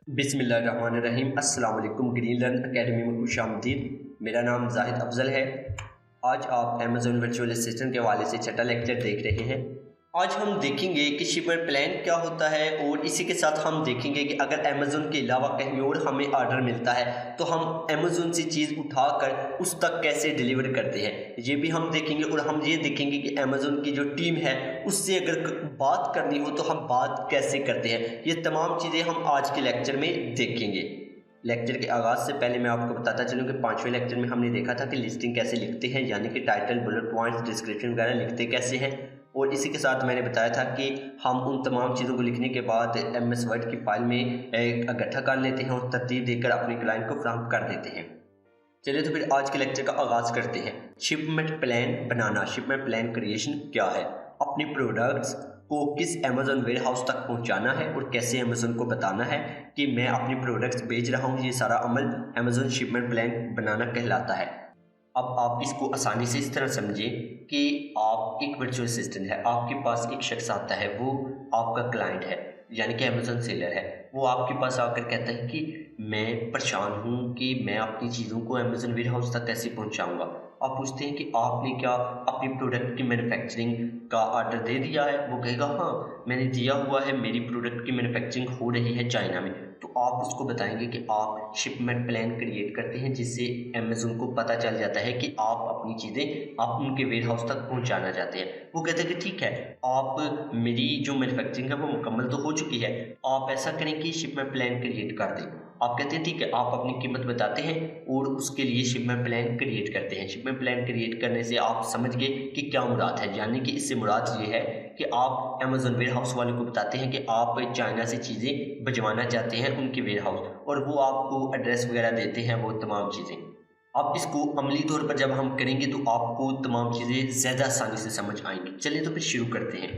बिस्मिल्लाहिर्रहमानिर्रहीम। अस्सलाम वालेकुम। ग्रीन लर्न अकेडमी में खुशामदीद। मेरा नाम जाहिद अफजल है। आज आप अमेज़न वर्चुअल असिस्टेंट के हवाले से छठा लेक्चर देख रहे हैं। आज हम देखेंगे कि शिपमेंट प्लान क्या होता है और इसी के साथ हम देखेंगे कि अगर अमेज़न के अलावा कहीं और हमें ऑर्डर मिलता है तो हम अमेज़न से चीज़ उठाकर उस तक कैसे डिलीवर करते हैं, ये भी हम देखेंगे। और हम ये देखेंगे कि अमेज़न की जो टीम है उससे अगर बात करनी हो तो हम बात कैसे करते हैं। ये तमाम चीज़ें हम आज के लेक्चर में देखेंगे। लेक्चर के आगाज़ से पहले मैं आपको बताता चलूँ कि 5वें लेक्चर में हमने देखा था कि लिस्टिंग कैसे लिखते हैं, यानी कि टाइटल, बुलेट पॉइंट्स, डिस्क्रिप्शन वगैरह लिखते कैसे हैं। और इसी के साथ मैंने बताया था कि हम उन तमाम चीज़ों को लिखने के बाद MS वर्ड की फाइल में इकट्ठा कर लेते हैं और तरतीब देकर अपने क्लाइंट को फ्राहम कर देते हैं। चलिए तो फिर आज के लेक्चर का आगाज़ करते हैं। शिपमेंट प्लान बनाना, शिपमेंट प्लान क्रिएशन क्या है, अपने प्रोडक्ट्स को किस अमेज़न वेयर हाउस तक पहुंचाना है और कैसे अमेज़न को बताना है कि मैं अपने प्रोडक्ट्स बेच रहा हूं। ये सारा अमल अमेज़न शिपमेंट प्लान बनाना कहलाता है। अब आप इसको आसानी से इस तरह समझें कि आप एक वर्चुअल असिस्टेंट है, आपके पास एक शख्स आता है, वो आपका क्लाइंट है यानी कि अमेज़न सेलर है। वो आपके पास आकर कहता है कि मैं परेशान हूँ कि मैं अपनी चीज़ों को अमेज़न वेयर हाउस तक कैसे पहुँचाऊँगा। आप पूछते हैं कि आपने क्या अपनी प्रोडक्ट की मैन्युफैक्चरिंग का ऑर्डर दे दिया है। वो कहेगा हाँ मैंने दिया हुआ है, मेरी प्रोडक्ट की मैन्युफैक्चरिंग हो रही है चाइना में। तो आप उसको बताएंगे कि आप शिपमेंट प्लान क्रिएट करते हैं जिससे अमेज़न को पता चल जाता है कि आप अपनी चीज़ें आप उनके वेयर हाउस तक पहुंचाना चाहते हैं। वो कहते हैं कि ठीक है, आप मेरी जो मैन्युफैक्चरिंग है वो मुकम्मल तो हो चुकी है, आप ऐसा करें कि शिपमेंट प्लान क्रिएट कर दें। आप कहते हैं ठीक है, आप अपनी कीमत बताते हैं और उसके लिए शिपमेंट प्लान क्रिएट करते हैं। शिपमेंट प्लान क्रिएट करने से आप समझ गए कि क्या मुराद है, यानी कि इससे मुराद ये है कि आप अमेज़न वेयर हाउस वाले को बताते हैं कि आप चाइना से चीज़ें भिजवाना चाहते हैं उनके वेयर हाउस, और वो आपको एड्रेस वगैरह देते हैं, वो तमाम चीज़ें। अब इसको अमली तौर पर जब हम करेंगे तो आपको तमाम चीज़ें ज़्यादा आसानी से समझ आएंगी। चलिए तो फिर शुरू करते हैं।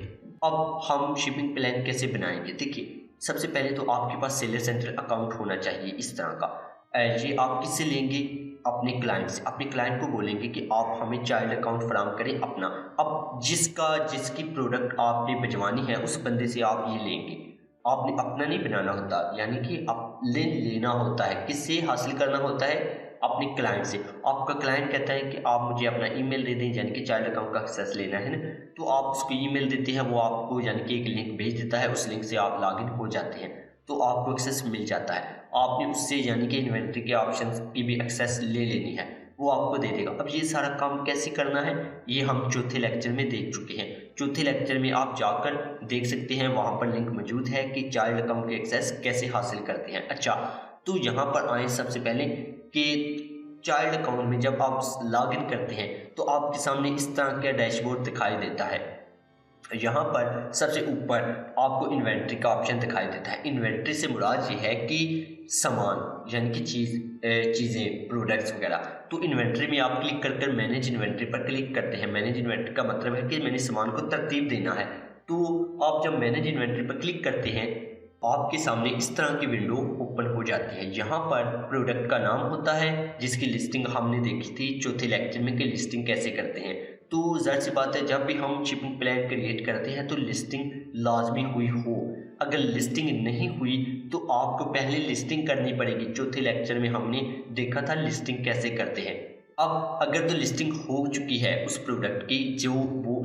अब हम शिपिंग प्लान कैसे बनाएंगे। देखिए, सबसे पहले तो आपके पास सेलर सेंटर अकाउंट होना चाहिए इस तरह का। ये आप किससे लेंगे? अपने क्लाइंट से। अपने क्लाइंट को बोलेंगे कि आप हमें चाइल्ड अकाउंट फराहम करें अपना। अब जिसकी प्रोडक्ट आपने भिजवानी है उस बंदे से आप ये लेंगे। आपने अपना नहीं बनाना होता, यानी कि आप लेना होता है। किससे हासिल करना होता है? अपने क्लाइंट से। आपका क्लाइंट कहता है कि आप मुझे अपना ईमेल दे दें, यानी कि चाइल्ड अकाउंट का एक्सेस लेना है ना, तो आप उसको ईमेल देते हैं, वो आपको यानी कि एक लिंक भेज देता है, उस लिंक से आप लॉगिन हो जाते हैं तो आपको एक्सेस मिल जाता है। आपने उससे यानी कि इन्वेंट्री के ऑप्शन की भी एक्सेस ले लेनी है, वो आपको दे देगा। अब ये सारा काम कैसे करना है ये हम चौथे लेक्चर में देख चुके हैं। चौथे लेक्चर में आप जाकर देख सकते हैं, वहाँ पर लिंक मौजूद है कि चाइल्ड अकाउंट के एक्सेस कैसे हासिल करते हैं। अच्छा, तो यहाँ पर आए सबसे पहले कि चाइल्ड अकाउंट में जब आप लॉगिन करते हैं तो आपके सामने इस तरह का डैशबोर्ड दिखाई देता है। यहाँ पर सबसे ऊपर आपको इन्वेंट्री का ऑप्शन दिखाई देता है। इन्वेंट्री से मुराद ये है कि सामान यानी कि चीज़ें, प्रोडक्ट्स वगैरह। तो इन्वेंट्री में आप क्लिक कर मैनेज इन्वेंट्री पर क्लिक करते हैं। मैनेज इन्वेंट्री का मतलब है कि मैंने सामान को तरतीब देना है। तो आप जब मैनेज इन्वेंट्री पर क्लिक करते हैं आपके सामने इस तरह की विंडो ओपन हो जाती है। यहाँ पर प्रोडक्ट का नाम होता है जिसकी लिस्टिंग हमने देखी थी चौथे लेक्चर में कि लिस्टिंग कैसे करते हैं। तो जाहिर सी बात है, जब भी हम शिपिंग प्लान क्रिएट करते हैं तो लिस्टिंग लाजमी हुई हो। अगर लिस्टिंग नहीं हुई तो आपको पहले लिस्टिंग करनी पड़ेगी। चौथे लेक्चर में हमने देखा था लिस्टिंग कैसे करते हैं। अब अगर तो लिस्टिंग हो चुकी है उस प्रोडक्ट की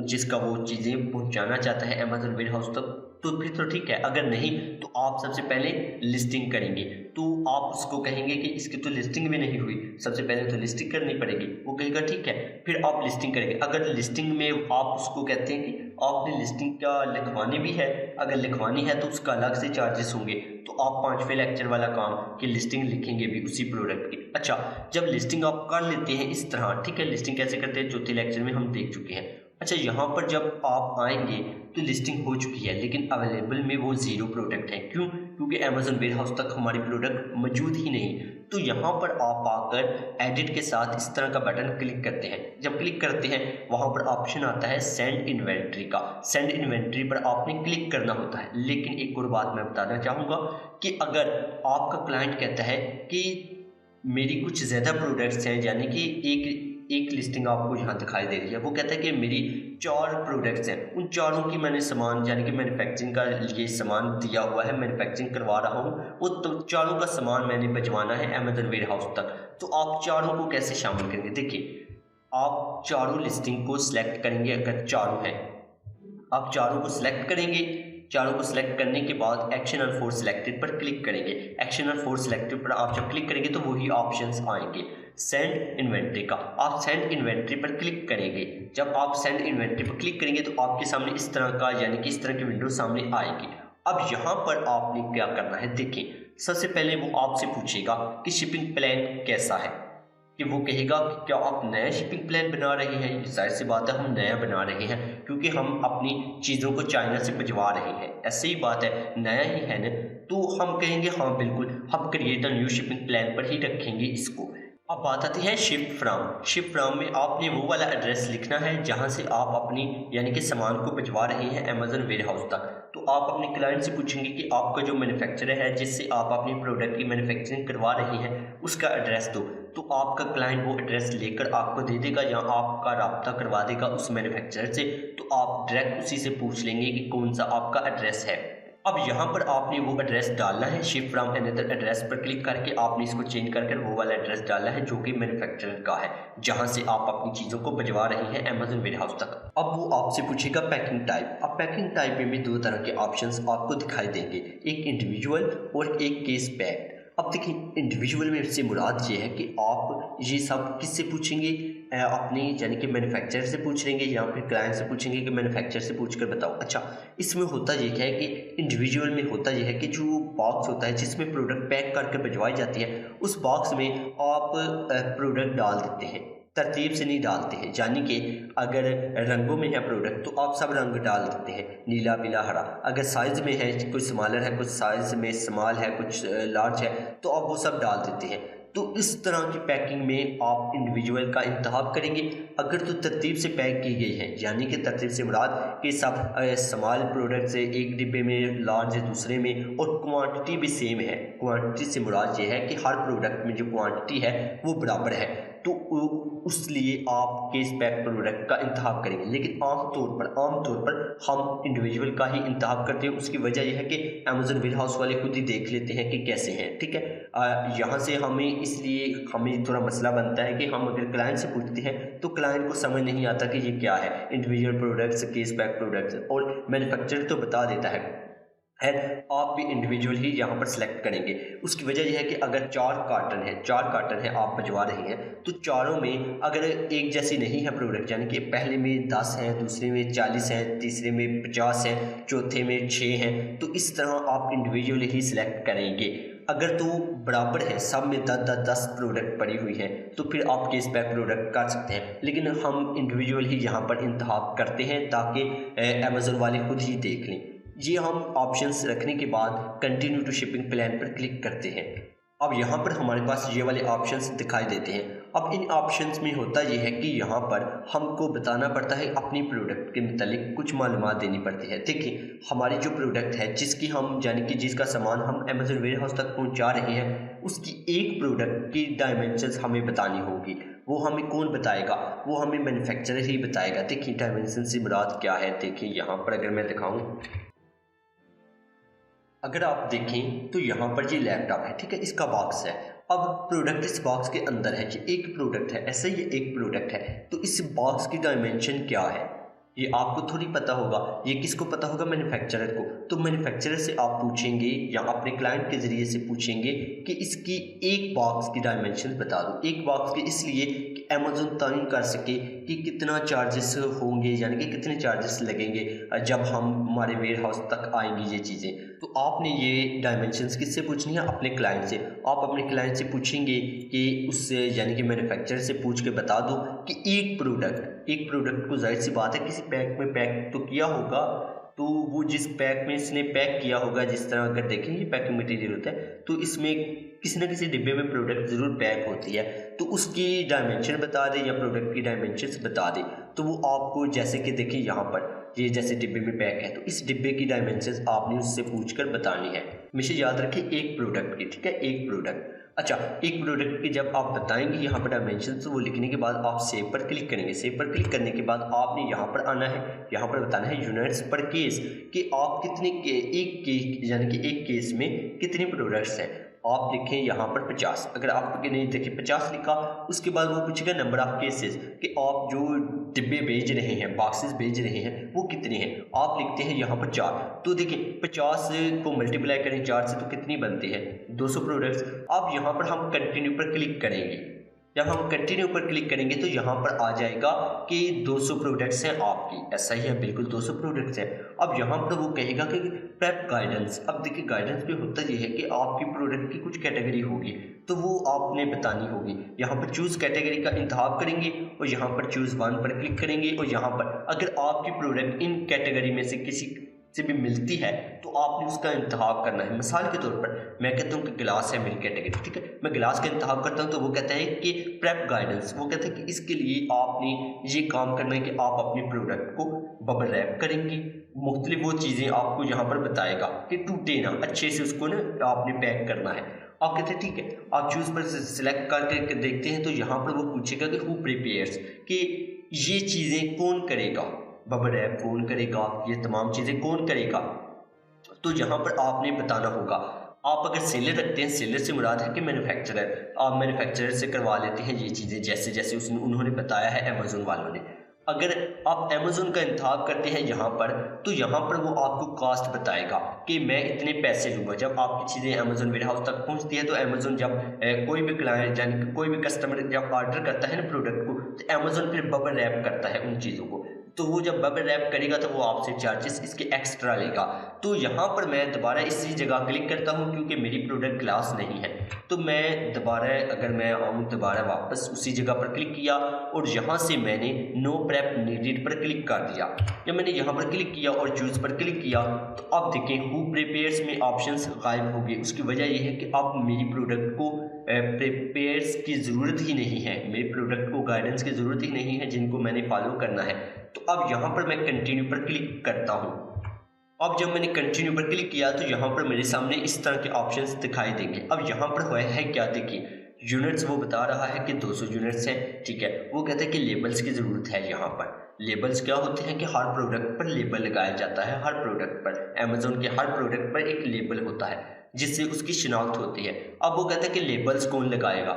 जिसका वो चीज़ें पहुंचाना चाहता है अमेज़न वेयर हाउस तक, तो फिर तो ठीक है। अगर नहीं तो आप सबसे पहले लिस्टिंग करेंगे। तो आप उसको कहेंगे कि इसकी तो लिस्टिंग भी नहीं हुई, सबसे पहले तो लिस्टिंग करनी पड़ेगी। वो कहेगा ठीक है, फिर आप लिस्टिंग करेंगे। अगर लिस्टिंग में आप उसको कहते हैं कि आपने लिस्टिंग क्या लिखवानी भी है, अगर लिखवानी है तो उसका अलग से चार्जेस होंगे। तो आप 5वें लेक्चर वाला काम कि लिस्टिंग लिखेंगे भी उसी प्रोडक्ट की। अच्छा, जब लिस्टिंग आप कर लेते हैं इस तरह, ठीक है, लिस्टिंग कैसे करते हैं चौथे लेक्चर में हम देख चुके हैं। अच्छा, यहाँ पर जब आप आएंगे तो लिस्टिंग हो चुकी है लेकिन अवेलेबल में वो 0 प्रोडक्ट है। क्यों? क्योंकि अमेज़न वेयर हाउस तक हमारी प्रोडक्ट मौजूद ही नहीं। तो यहाँ पर आप आकर एडिट के साथ इस तरह का बटन क्लिक करते हैं। जब क्लिक करते हैं वहाँ पर ऑप्शन आता है सेंड इन्वेंट्री का। सेंड इन्वेंट्री पर आपने क्लिक करना होता है। लेकिन एक और बात मैं बताना चाहूँगा कि अगर आपका क्लाइंट कहता है कि मेरी कुछ ज़्यादा प्रोडक्ट्स हैं, यानी कि एक एक लिस्टिंग आपको यहाँ दिखाई दे रही है। वो कहता है कि मेरी 4 प्रोडक्ट्स हैं, उन चारों की मैंने सामान यानी कि मैन्युफैक्चरिंग का ये सामान दिया हुआ है, मैन्युफैक्चरिंग करवा रहा हूँ, वो तो चारों का सामान मैंने भिजवाना है अमेजन वेयर हाउस तक। तो आप चारों को कैसे शामिल करेंगे? देखिए, आप चारों लिस्टिंग को सिलेक्ट करेंगे। अगर चारों हैं, आप चारों को सिलेक्ट करेंगे। चारों को सिलेक्ट करने के बाद एक्शन ऑन फोर सिलेक्टेड पर क्लिक करेंगे। एक्शन ऑन फोर सिलेक्टेड पर आप जब क्लिक करेंगे तो वही ऑप्शंस आएंगे। सेंड इन्वेंट्री का आप सेंड इन्वेंट्री पर क्लिक करेंगे। जब आप सेंड इन्वेंट्री पर क्लिक करेंगे तो आपके सामने इस तरह का यानी कि इस तरह की विंडो सामने आएगी। अब यहाँ पर आपने क्या करना है, देखिए सबसे पहले वो आपसे पूछेगा कि शिपिंग प्लान कैसा है, कि वो कहेगा कि क्या आप नया शिपिंग प्लान बना रहे हैं। जाहिर सी बात है हम नया बना रहे हैं, क्योंकि हम अपनी चीज़ों को चाइना से भिजवा रहे हैं। ऐसे ही बात है, नया ही है ना, तो हम कहेंगे हाँ बिल्कुल, हम create a new shipping plan पर ही रखेंगे इसको। अब बात आती है शिप फ्रॉम। शिप फ्रॉम में आपने वो वाला एड्रेस लिखना है जहाँ से आप अपनी यानी कि सामान को भिजवा रहे हैं अमेजन वेयर हाउस तक। तो आप अपने क्लाइंट से पूछेंगे कि आपका जो मैन्युफैक्चरर है जिससे आप अपनी प्रोडक्ट की मैन्युफैक्चरिंग करवा रहे हैं उसका एड्रेस दो। तो आपका क्लाइंट वो एड्रेस लेकर आपको दे देगा या आपका रब्ता करवा देगा उस मैन्युफैक्चरर से। तो आप डायरेक्ट उसी से पूछ लेंगे कि कौन सा आपका एड्रेस है। अब यहाँ पर आपने वो एड्रेस डालना है। शिप फ्रॉम अनदर एड्रेस पर क्लिक करके आपने इसको चेंज कर वो वाला एड्रेस डालना है जो कि मैन्युफैक्चरर का है, जहाँ से आप अपनी चीज़ों को भिजवा रहे हैं अमेजन वेयर हाउस तक। अब वो आपसे पूछेगा पैकिंग टाइप। अब पैकिंग टाइप में भी 2 तरह के ऑप्शंस आपको दिखाई देंगे, एक इंडिविजुअल और एक केस पैक्ड। अब देखिए, इंडिविजुअल में से मुराद ये है कि आप ये सब किससे पूछेंगे, अपने यानी कि मैन्युफैक्चरर से पूछ लेंगे या फिर क्लाइंट से पूछेंगे कि मैन्युफैक्चरर से पूछ कर बताओ। अच्छा, इसमें होता ये है कि इंडिविजुअल में होता यह है कि जो बॉक्स होता है जिसमें प्रोडक्ट पैक करके भिजवाई जाती है, उस बॉक्स में आप प्रोडक्ट डाल देते हैं, तरतीब से नहीं डालते हैं। यानी कि अगर रंगों में है प्रोडक्ट तो आप सब रंग डाल देते हैं, नीला पीला हरा। अगर साइज़ में है, कुछ स्मॉलर है, कुछ साइज़ में स्मॉल है, कुछ लार्ज है, तो आप वो सब डाल देते हैं। तो इस तरह की पैकिंग में आप इंडिविजुअल का इंतखाब करेंगे। अगर तो तरतीब से पैक की गई है, यानी कि तरतीब से मुराद कि सब स्मॉल प्रोडक्ट से एक डिब्बे में, लार्ज दूसरे में, और क्वांटिटी भी सेम है। क्वांटिटी से मुराद ये है कि हर प्रोडक्ट में जो क्वांटिटी है वो बराबर है, तो उसलिए आप केस पैक प्रोडक्ट का इंतखाब करेंगे। लेकिन आमतौर पर हम इंडिविजुअल का ही इंतखाब करते हैं। उसकी वजह यह है कि अमेजन वेयर हाउस वाले खुद ही देख लेते हैं कि कैसे हैं, ठीक है। यहाँ से हमें थोड़ा मसला बनता है कि हम अगर क्लाइंट से पूछते हैं तो क्लाइंट को समझ नहीं आता कि ये क्या है, individual products, case pack products, और मैन्युफैक्चरर तो बता देता है। आप भी इंडिविजुअल ही यहाँ पर सिलेक्ट करेंगे। उसकी वजह यह है कि अगर 4 कार्टन है आप भिजवा रहे हैं, तो चारों में अगर एक जैसी नहीं है प्रोडक्ट, यानी कि पहले में 10 हैं, दूसरे में 40 हैं, तीसरे में 50 हैं, चौथे में 6 हैं, तो इस तरह आप इंडिविजुअली ही सिलेक्ट करेंगे। अगर तो बराबर है, सब में 10 प्रोडक्ट पड़ी हुई है, तो फिर आप केस पैक प्रोडक्ट कर सकते हैं। लेकिन हम इंडिविजुअल ही यहाँ पर इंतखाब करते हैं ताकि अमेजन वाले खुद ही देख लें। ये हम ऑप्शंस रखने के बाद कंटिन्यू टू शिपिंग प्लान पर क्लिक करते हैं। अब यहाँ पर हमारे पास ये वाले ऑप्शंस दिखाई देते हैं। अब इन ऑप्शंस में होता ये है कि यहाँ पर हमको बताना पड़ता है, अपनी प्रोडक्ट के मतलब कुछ मालूमात देनी पड़ती है। देखिए, हमारी जो प्रोडक्ट है जिसकी हम यानी कि जिसका सामान हम अमेजन वेयर हाउस तक पहुँचा रहे हैं, उसकी एक प्रोडक्ट की डायमेंशंस हमें बतानी होगी। वो हमें कौन बताएगा? वो हमें मैन्युफैक्चरर ही बताएगा। देखिए, डायमेंशन से मुराद क्या है, देखिए यहाँ पर अगर मैं दिखाऊँ, अगर आप देखें तो यहाँ पर ये लैपटॉप है, ठीक है, इसका बॉक्स है। अब प्रोडक्ट इस बॉक्स के अंदर है, ये एक प्रोडक्ट है, ऐसे ही एक प्रोडक्ट है। तो इस बॉक्स की डायमेंशन क्या है ये आपको थोड़ी पता होगा। ये किसको पता होगा? मैन्युफैक्चरर को। तो मैन्युफैक्चरर से आप पूछेंगे या अपने क्लाइंट के ज़रिए से पूछेंगे कि इसकी एक बॉक्स की डायमेंशन बता दो। एक बॉक्स की इसलिए कि अमेज़न तय कर सके कि कितना चार्जेस होंगे, यानी कि कितने चार्जेस लगेंगे जब हम हमारे वेयर हाउस तक आएंगी ये चीज़ें। तो आपने ये डायमेंशंस किससे पूछनी है? अपने क्लाइंट से। आप अपने क्लाइंट से पूछेंगे कि उससे यानी कि मैन्युफैक्चरर से पूछ के बता दो कि एक प्रोडक्ट को, जाहिर सी बात है किसी पैक में पैक तो किया होगा, तो वो जिस पैक में इसने पैक किया होगा, जिस तरह अगर देखेंगे पैकिंग मटेरियल होता है, तो इसमें किसी न किसी डिब्बे में प्रोडक्ट ज़रूर पैक होती है, तो उसकी डायमेंशन बता दे या प्रोडक्ट की डायमेंशंस बता दे। तो वो आपको, जैसे कि देखिए यहाँ पर ये जैसे डिब्बे में पैक है, तो इस डिब्बे की डायमेंशंस आपने उससे पूछकर बतानी है। हमेशा याद रखिए एक प्रोडक्ट की, ठीक है, एक प्रोडक्ट। अच्छा, एक प्रोडक्ट की जब आप बताएंगे यहाँ पर डायमेंशन, तो वो लिखने के बाद आप सेव पर क्लिक करेंगे। सेव पर क्लिक करने के बाद आपने यहाँ पर आना है, यहाँ पर बताना है यूनिट्स पर केस कि आप कितने यानी कि एक केस में कितने प्रोडक्ट्स हैं। आप लिखें यहाँ पर 50। अगर आपके नहीं देखिए 50 लिखा, उसके बाद वो पूछेगा नंबर ऑफ केसेस कि आप जो डिब्बे भेज रहे हैं, बॉक्सेस भेज रहे हैं, वो कितने हैं। आप लिखते हैं यहाँ पर 4। तो देखिए 50 को मल्टीप्लाई करें 4 से तो कितनी बनती है, 200 प्रोडक्ट्स। अब यहाँ पर हम कंटिन्यू पर क्लिक करेंगे। जब हम कंटिन्यू पर क्लिक करेंगे तो यहाँ पर आ जाएगा कि 200 प्रोडक्ट्स हैं आपकी। ऐसा ही है, बिल्कुल 200 प्रोडक्ट्स हैं। अब यहाँ पर वो कहेगा कि प्रेप गाइडेंस। अब देखिए गाइडेंस में होता ये है कि आपकी प्रोडक्ट की कुछ कैटेगरी होगी, तो वो आपने बतानी होगी। यहाँ पर चूज़ कैटेगरी का इंतखाब करेंगे और यहाँ पर चूज़ 1 पर क्लिक करेंगे। और यहाँ पर अगर आपकी प्रोडक्ट इन कैटेगरी में से किसी से भी मिलती है तो आपने उसका इंतखाब करना है। मिसाल के तौर पर मैं कहता हूँ कि गिलास है मेरी कैटेगरी, ठीक है, मैं गिलास का इंतखाब करता हूँ, तो वो कहता है कि प्रेप गाइडेंस। वो कहता है कि इसके लिए आपने ये काम करना है कि आप अपनी प्रोडक्ट को बबल रैप करेंगे। मुख्तलिफ वो चीज़ें आपको यहाँ पर बताएगा कि टूटे ना, अच्छे से उसको ना आपने पैक करना है। आप कहते हैं ठीक है, आप चूज़ पर सिलेक्ट करके देखते हैं तो यहाँ पर वो पूछेगा कि हु प्रिपेयर्स, कि ये चीज़ें कौन करेगा, बबल रैप कौन करेगा, ये तमाम चीज़ें कौन करेगा। तो यहाँ पर आपने बताना होगा। आप अगर सेलर रखते हैं, सेलर से मुराद है कि मैन्युफैक्चरर, आप मैन्युफैक्चरर से करवा लेते हैं ये चीज़ें जैसे जैसे उन्होंने बताया है अमेज़न वालों ने। अगर आप अमेज़न का इंतखाब करते हैं यहाँ पर, तो यहाँ पर वो आपको कास्ट बताएगा कि मैं इतने पैसे लूँगा। जब आपकी चीज़ें अमेज़न वेयर हाउस तक पहुँचती है तो अमेज़न जब कोई भी क्लाइंट यानी कि कोई भी कस्टमर जब ऑर्डर करता है ना प्रोडक्ट को, तो अमेज़न फिर बबल रैप करता है उन चीज़ों को। तो वो जब बबल रैप करेगा तो वो आपसे चार्जेस इसके एक्स्ट्रा लेगा। तो यहाँ पर मैं दोबारा इसी जगह क्लिक करता हूँ क्योंकि मेरी प्रोडक्ट ग्लास नहीं है। तो मैं दोबारा अगर मैं आऊँ दोबारा वापस उसी जगह पर क्लिक किया और यहाँ से मैंने नो प्रेप नीडेड पर क्लिक कर दिया। जब मैंने यहाँ पर क्लिक किया और चूज़ पर क्लिक किया तो अब देखें हु प्रिपेयर्स में ऑप्शंस गायब हो गए। उसकी वजह यह है कि अब मेरी प्रोडक्ट को प्रिपेयर्स की ज़रूरत ही नहीं है, मेरी प्रोडक्ट को गाइडेंस की ज़रूरत ही नहीं है जिनको मैंने फॉलो करना है। तो अब यहाँ पर मैं कंटिन्यू पर क्लिक करता हूँ। अब जब मैंने कंटिन्यू पर क्लिक किया तो यहाँ पर मेरे सामने इस तरह के ऑप्शंस दिखाई देंगे। अब यहाँ पर हुआ है क्या, देखिए यूनिट्स वो बता रहा है कि 200 यूनिट्स हैं, ठीक है। वो कहते हैं कि लेबल्स की ज़रूरत है। यहाँ पर लेबल्स क्या होते हैं कि हर प्रोडक्ट पर लेबल लगाया जाता है। हर प्रोडक्ट पर, अमेज़न के हर प्रोडक्ट पर एक लेबल होता है जिससे उसकी शिनाख्त होती है। अब वो कहते हैं कि लेबल्स कौन लगाएगा।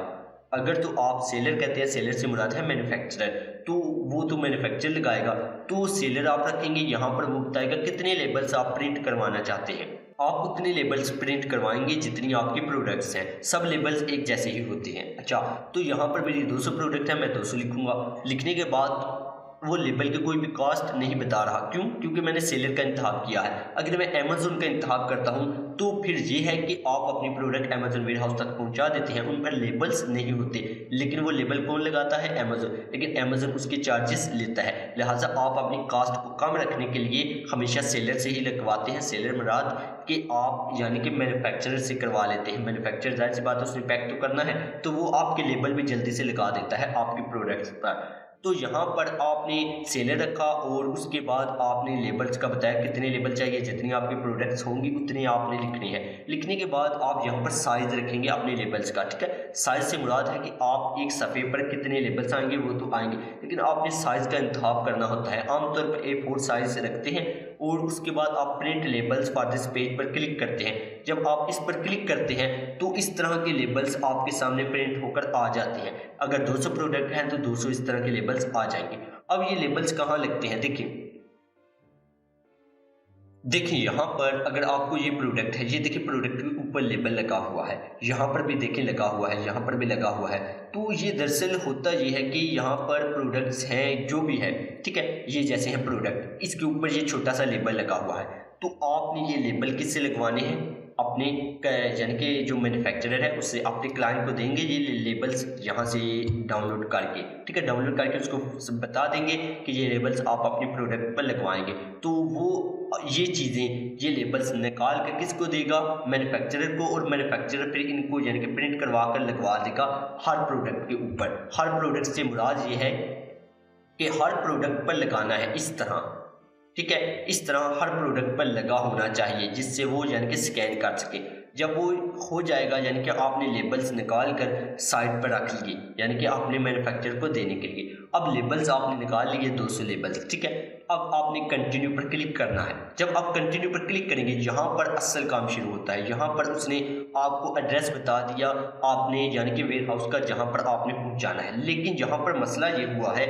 अगर तो आप सेलर कहते हैं, सेलर से मुराद है मैन्युफैक्चरर, तो वो तो मैन्युफैक्चरर लगाएगा। तो सेलर आप रखेंगे, यहाँ पर वो बताएगा कितने लेबल्स आप प्रिंट करवाना चाहते हैं। आप उतने लेबल्स प्रिंट करवाएंगे जितनी आपकी प्रोडक्ट्स हैं। सब लेबल्स एक जैसे ही होते हैं। अच्छा, तो यहाँ पर मेरी 200 प्रोडक्ट है, मैं 200 लिखूंगा। लिखने के बाद वो लेबल की कोई भी कॉस्ट नहीं बता रहा। क्यों? क्योंकि मैंने सेलर का इंतखाब किया है। अगर मैं अमेज़न का इंतखाब करता हूँ तो फिर ये है कि आप अपनी प्रोडक्ट अमेज़न वेयर हाउस तक पहुँचा देते हैं, उन पर लेबल्स नहीं होते। लेकिन वो लेबल कौन लगाता है? अमेज़न। लेकिन अमेज़न उसके चार्जेस लेता है, लिहाजा आप अपनी कास्ट को कम रखने के लिए हमेशा सेलर से ही लगवाते हैं। सेलर मुराद कि आप यानी कि मैन्युफैक्चरर से करवा लेते हैं। मैन्युफैक्चरर जाहिर सी बात है उसने पैक तो करना है, तो वो आपके लेबल भी जल्दी से लगा देता है आपकी प्रोडक्ट्स पर। तो यहाँ पर आपने सेलर रखा और उसके बाद आपने लेबल्स का बताया कितने लेबल चाहिए, जितनी आपकी प्रोडक्ट्स होंगी उतनी आपने लिखनी है। लिखने के बाद आप यहाँ पर साइज़ रखेंगे अपने लेबल्स का, ठीक है। साइज़ से मुराद है कि आप एक सफ़े पर कितने लेबल्स आएंगे वो तो आएंगे, लेकिन आपने साइज़ का इंतखाब करना होता है। आमतौर पर A4 साइज़ रखते हैं और उसके बाद आप print labels for this page पर क्लिक करते हैं। जब आप इस पर क्लिक करते हैं तो इस तरह के लेबल्स आपके सामने प्रिंट होकर आ जाते हैं। अगर 200 प्रोडक्ट हैं तो 200 इस तरह के लेबल्स आ जाएंगे। अब ये लेबल्स कहाँ लगते हैं, देखिए यहाँ पर अगर आपको ये प्रोडक्ट है, ये देखिए प्रोडक्ट के ऊपर लेबल लगा हुआ है, यहाँ पर भी देखिए लगा हुआ है, यहाँ पर भी लगा हुआ है। तो ये दरअसल होता ये है कि यहाँ पर प्रोडक्ट्स हैं जो भी है, ठीक है, ये जैसे हैं प्रोडक्ट, इसके ऊपर ये छोटा सा लेबल लगा हुआ है। तो आपने ये लेबल किससे लगवाने हैं? अपने यानी कि जो मैन्युफैक्चरर है उससे अपने क्लाइंट को देंगे ये लेबल्स यहाँ से डाउनलोड करके, ठीक है। डाउनलोड करके उसको बता देंगे कि ये लेबल्स आप अपनी प्रोडक्ट पर लगवाएंगे। तो वो ये चीज़ें, ये लेबल्स निकाल कर किसको देगा? मैन्युफैक्चरर को, और मैन्युफैक्चरर फिर इनको यानी कि प्रिंट करवा कर लगवा देगा हर प्रोडक्ट के ऊपर। हर प्रोडक्ट से मुराद ये है कि हर प्रोडक्ट पर लगाना है इस तरह, ठीक है। इस तरह हर प्रोडक्ट पर लगा होना चाहिए जिससे वो यानी कि स्कैन कर सके। जब वो हो जाएगा यानी कि आपने लेबल्स निकाल कर साइड पर रख लिए, यानी कि आपने मैन्युफैक्चरर को देने के लिए। अब लेबल्स आपने निकाल लिए 200 लेबल्स, ठीक है। अब आपने कंटिन्यू पर क्लिक करना है। जब आप कंटिन्यू पर क्लिक करेंगे, यहाँ पर असल काम शुरू होता है। यहाँ पर उसने आपको एड्रेस बता दिया आपने, यानी कि वेयर हाउस का, जहाँ पर आपने पहुँचाना है। लेकिन यहाँ पर मसला ये हुआ है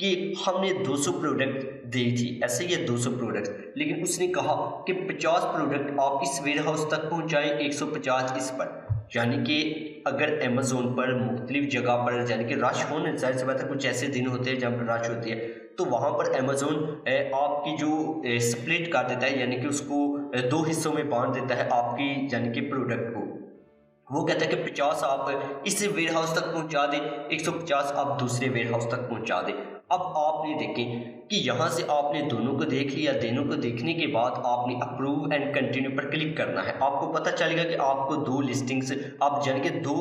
कि हमने 200 प्रोडक्ट दी थी, ऐसे ही 200 प्रोडक्ट, लेकिन उसने कहा कि 50 प्रोडक्ट आप इस वेयर हाउस तक पहुंचाएं, 150 इस पर। यानी कि अगर अमेज़ोन पर मुख्तलिफ जगह पर यानी कि रश होने, जाहिर सी बात है कुछ ऐसे दिन होते हैं जब रश होती है, तो वहाँ पर अमेज़ोन आपकी जो स्प्लिट कर देता है, यानी कि उसको 2 हिस्सों में बांट देता है आपकी यानी कि प्रोडक्ट को। वो कहता है कि 50 आप इस वेयर हाउस तक पहुंचा दें, 150 आप दूसरे वेयर हाउस तक पहुंचा दें। अब आप ये देखें कि यहाँ से आपने दोनों को देख लिया। दोनों को देखने के बाद आपने अप्रूव एंड कंटिन्यू पर क्लिक करना है। आपको पता चलेगा कि आपको 2 लिस्टिंग्स, आप यानी कि 2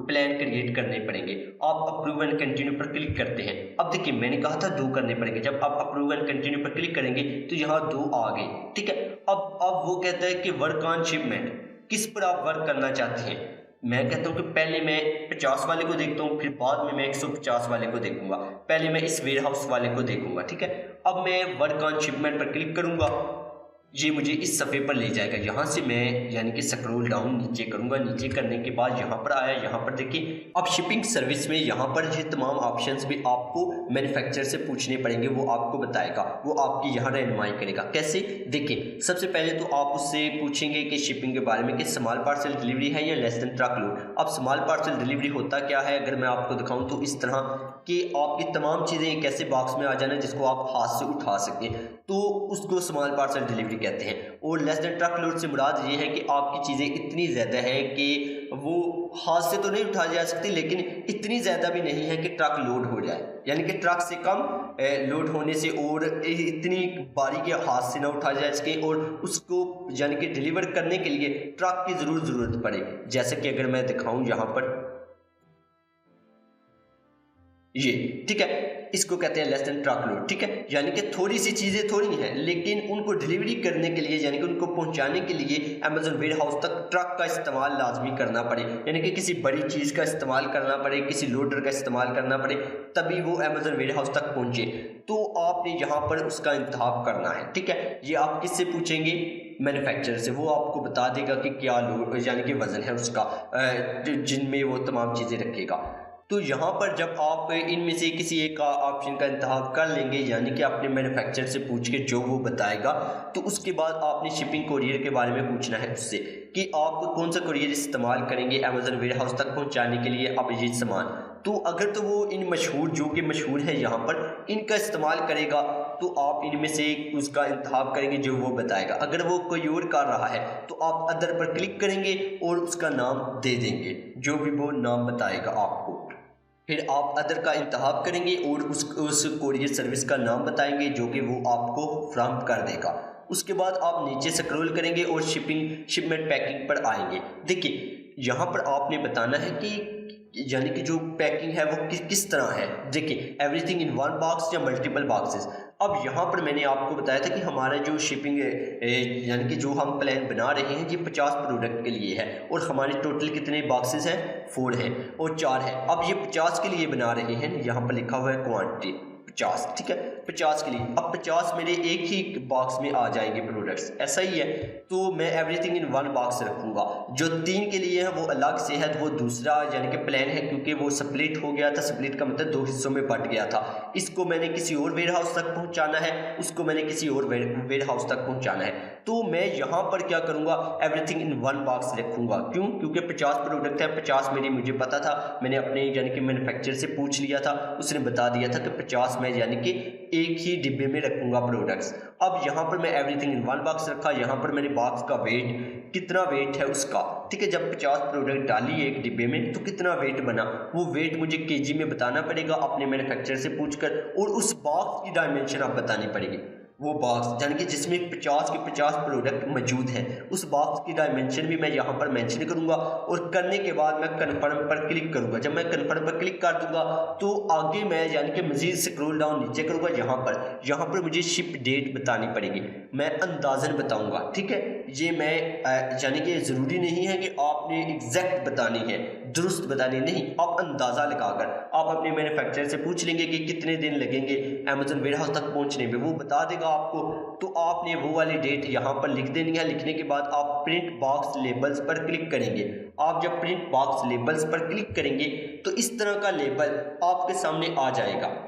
प्लान क्रिएट करने पड़ेंगे। आप अप्रूव एंड कंटिन्यू पर क्लिक करते हैं। अब देखिए मैंने कहा था 2 करने पड़ेंगे। जब आप अप्रूव एंड कंटिन्यू पर क्लिक करेंगे तो यहाँ 2 आ गए, ठीक है। अब वो कहता है कि वर्क ऑन शिपमेंट, किस पर आप वर्क करना चाहते हैं। मैं कहता हूँ कि पहले मैं 50 वाले को देखता हूँ, फिर बाद में मैं 150 वाले को देखूंगा। पहले मैं इस वेयर हाउस वाले को देखूंगा, ठीक है। अब मैं वर्क ऑन शिपमेंट पर क्लिक करूंगा, ये मुझे इस सफ़े पर ले जाएगा। यहाँ से मैं यानी कि स्क्रॉल डाउन नीचे करूँगा। नीचे करने के बाद यहाँ पर आया, यहाँ पर देखिए अब शिपिंग सर्विस में यहाँ पर ये तमाम ऑप्शंस भी आपको मैन्युफैक्चरर से पूछने पड़ेंगे, वो आपको बताएगा, वो आपकी यहाँ रहनुमाई करेगा। कैसे, देखिए सबसे पहले तो आप उससे पूछेंगे कि शिपिंग के बारे में कि स्मॉल पार्सल डिलीवरी है या लेस देन ट्रक लोड। अब स्मॉल पार्सल डिलीवरी होता क्या है, अगर मैं आपको दिखाऊँ तो इस तरह कि आपकी तमाम चीज़ें एक ऐसे बॉक्स में आ जाना जिसको आप हाथ से उठा सकें, तो उसको स्मॉल पार्सल डिलीवरी कहते हैं। और लेस देन ट्रक लोड से मुराद ये है कि आपकी चीज़ें इतनी ज़्यादा हैं कि वो हाथ से तो नहीं उठाई जा सकती, लेकिन इतनी ज़्यादा भी नहीं है कि ट्रक लोड हो जाए, यानी कि ट्रक से कम लोड होने से और इतनी भारी के हाथ से ना उठाया जा सके और उसको यानी कि डिलीवर करने के लिए ट्रक की ज़रूरत पड़े। जैसे कि अगर मैं दिखाऊं यहाँ पर ये, ठीक है, इसको कहते हैं लेस देन ट्रक लोड, ठीक है। यानी कि थोड़ी सी चीज़ें थोड़ी हैं, लेकिन उनको डिलीवरी करने के लिए यानी कि उनको पहुंचाने के लिए अमेज़न वेयर हाउस तक ट्रक का इस्तेमाल लाजमी करना पड़े, यानी कि किसी बड़ी चीज़ का इस्तेमाल करना पड़े, किसी लोडर का इस्तेमाल करना पड़े, तभी वो अमेज़न वेयर हाउस तक पहुँचे। तो आपने यहाँ पर उसका इंतखाब करना है, ठीक है। ये आप किससे पूछेंगे, मैन्युफैक्चरर से। वो आपको बता देगा कि क्या लोड यानी कि वज़न है उसका, जिनमें वो तमाम चीज़ें रखेगा। तो यहाँ पर जब आप इनमें से किसी एक का ऑप्शन का इंतखाब कर लेंगे, यानी कि अपने मैन्युफैक्चरर से पूछ के जो वो बताएगा, तो उसके बाद आपने शिपिंग कोरियर के बारे में पूछना है उससे कि आप कौन सा कोरियर इस्तेमाल करेंगे अमेज़न वेयर हाउस तक पहुँचाने के लिए अब ये सामान। तो अगर तो वो इन मशहूर, जो कि मशहूर है यहाँ पर, इनका इस्तेमाल करेगा तो आप इनमें से उसका इंतखाब करेंगे जो वो बताएगा। अगर वो कोई और कर रहा है तो आप अदर पर क्लिक करेंगे और उसका नाम दे देंगे, जो भी वो नाम बताएगा आपको। फिर आप अदर का इंतखाब करेंगे और उस कोरियर सर्विस का नाम बताएंगे जो कि वो आपको फ्राहम कर देगा। उसके बाद आप नीचे स्क्रॉल करेंगे और शिपमेंट पैकिंग पर आएंगे। देखिए यहाँ पर आपने बताना है कि यानी कि जो पैकिंग है वो किस तरह है। देखिए एवरीथिंग इन वन बॉक्स या मल्टीपल बॉक्सेस। अब यहाँ पर मैंने आपको बताया था कि हमारा जो शिपिंग यानी कि जो हम प्लान बना रहे हैं ये 50 प्रोडक्ट के लिए है और हमारे टोटल कितने बॉक्सेस हैं, 4 हैं और 4 हैं। अब ये 50 के लिए बना रहे हैं, यहाँ पर लिखा हुआ है क्वांटिटी 50, ठीक है, 50 के लिए। अब 50 मेरे एक ही बॉक्स में आ जाएंगे प्रोडक्ट्स, ऐसा ही है। तो मैं एवरीथिंग इन वन बॉक्स रखूँगा। जो 3 के लिए है वो अलग से है, वो दूसरा यानी कि प्लान है, क्योंकि वो स्प्लिट हो गया था। स्प्लिट का मतलब 2 हिस्सों में बट गया था। इसको मैंने किसी और वेयर हाउस तक पहुँचाना है, उसको मैंने किसी और वेयर हाउस तक पहुँचाना है। तो मैं यहाँ पर क्या करूँगा, एवरीथिंग इन वन बॉक्स रखूँगा। क्यों, क्योंकि 50 प्रोडक्ट है, 50 मेरी मुझे पता था, मैंने अपने यानी कि मैन्युफैक्चरर से पूछ लिया था, उसने बता दिया था कि 50 मैं यानी कि एक ही डिब्बे में रखूँगा प्रोडक्ट्स। अब यहाँ पर मैं एवरीथिंग इन वन बॉक्स रखा। यहाँ पर मैंने बॉक्स का वेट, कितना वेट है उसका, ठीक है। जब 50 प्रोडक्ट डाली एक डिब्बे में तो कितना वेट बना, वो वेट मुझे केजी में बताना पड़ेगा अपने मैन्युफैक्चरर से पूछकर, और उस बॉक्स की डायमेंशन आप बतानी पड़ेगी। वो बॉक्स यानी कि जिसमें 50 के 50 प्रोडक्ट मौजूद हैं, उस बॉक्स की डायमेंशन भी मैं यहाँ पर मेंशन करूँगा और करने के बाद मैं कन्फर्म पर क्लिक करूँगा। जब मैं कन्फर्म पर क्लिक कर दूँगा तो आगे मैं यानी कि मज़ीद स्क्रॉल डाउन नीचे करूँगा। यहाँ पर मुझे शिप डेट बतानी पड़ेगी, मैं अंदाज़न बताऊँगा, ठीक है। ये मैं यानी कि ज़रूरी नहीं है कि आपने एग्जैक्ट बतानी है, दुरुस्त बतानी नहीं, आप अंदाज़ा लगाकर आप अपने मैन्युफैक्चरर से पूछ लेंगे कि कितने दिन लगेंगे अमेज़न वेयरहाउस तक पहुंचने में, वो बता देगा आपको। तो आपने वो वाली डेट यहाँ पर लिख देनी है। लिखने के बाद आप प्रिंट बॉक्स लेबल्स पर क्लिक करेंगे। आप जब प्रिंट बॉक्स लेबल्स पर क्लिक करेंगे तो इस तरह का लेबल आपके सामने आ जाएगा।